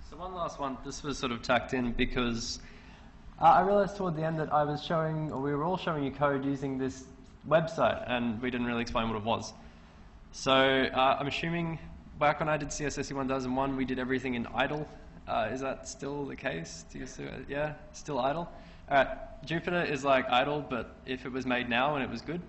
So one last one, this was sort of tacked in because I realized toward the end that I was showing, or we were all showing you code using this website, and we didn't really explain what it was. So I'm assuming back when I did CSSE 1001, we did everything in idle. Is that still the case? Do you see, yeah, still idle? All right, Jupyter is like idle, but if it was made now and it was good.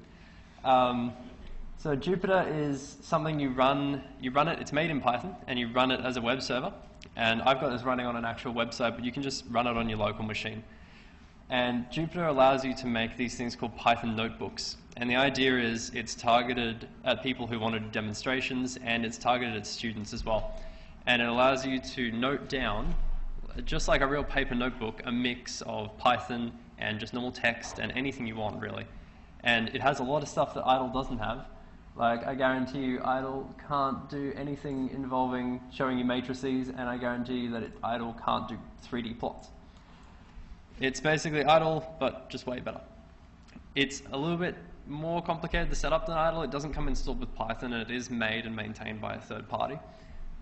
So Jupyter is something you run it, it's made in Python, and you run it as a web server. And I've got this running on an actual website, but you can just run it on your local machine. And Jupyter allows you to make these things called Python notebooks. And the idea is it's targeted at people who want to do demonstrations, and it's targeted at students as well. And it allows you to note down, just like a real paper notebook, a mix of Python and just normal text and anything you want, really. And it has a lot of stuff that idle doesn't have. Like, I guarantee you idle can't do anything involving showing you matrices, and I guarantee you that idle can't do 3D plots. It's basically idle, but just way better. It's a little bit more complicated to set up than idle. It doesn't come installed with Python, and it is made and maintained by a third party.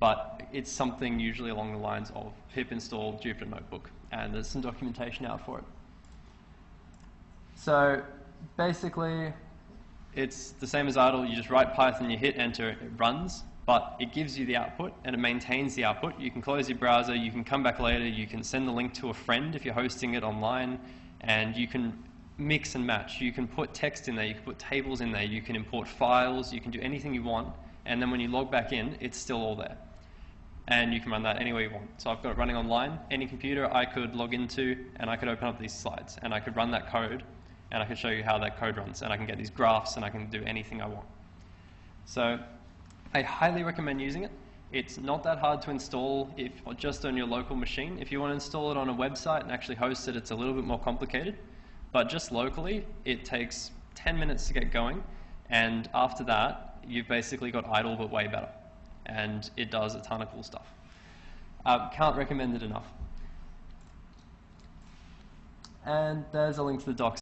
But it's something usually along the lines of pip install Jupyter Notebook, and there's some documentation out for it. So basically, it's the same as idle. You just write Python, you hit enter, it runs, but it gives you the output and it maintains the output. You can close your browser, you can come back later, you can send the link to a friend if you're hosting it online, and you can mix and match. You can put text in there, you can put tables in there, you can import files, you can do anything you want, and then when you log back in, it's still all there. And you can run that any way you want. So I've got it running online. Any computer I could log into, and I could open up these slides, and I could run that code, and I can show you how that code runs, and I can get these graphs, and I can do anything I want. So I highly recommend using it. It's not that hard to install if just on your local machine. If you want to install it on a website and actually host it, it's a little bit more complicated. But just locally, it takes 10 minutes to get going, and after that, you've basically got idle but way better. And it does a ton of cool stuff. Can't recommend it enough. And there's a link to the docs.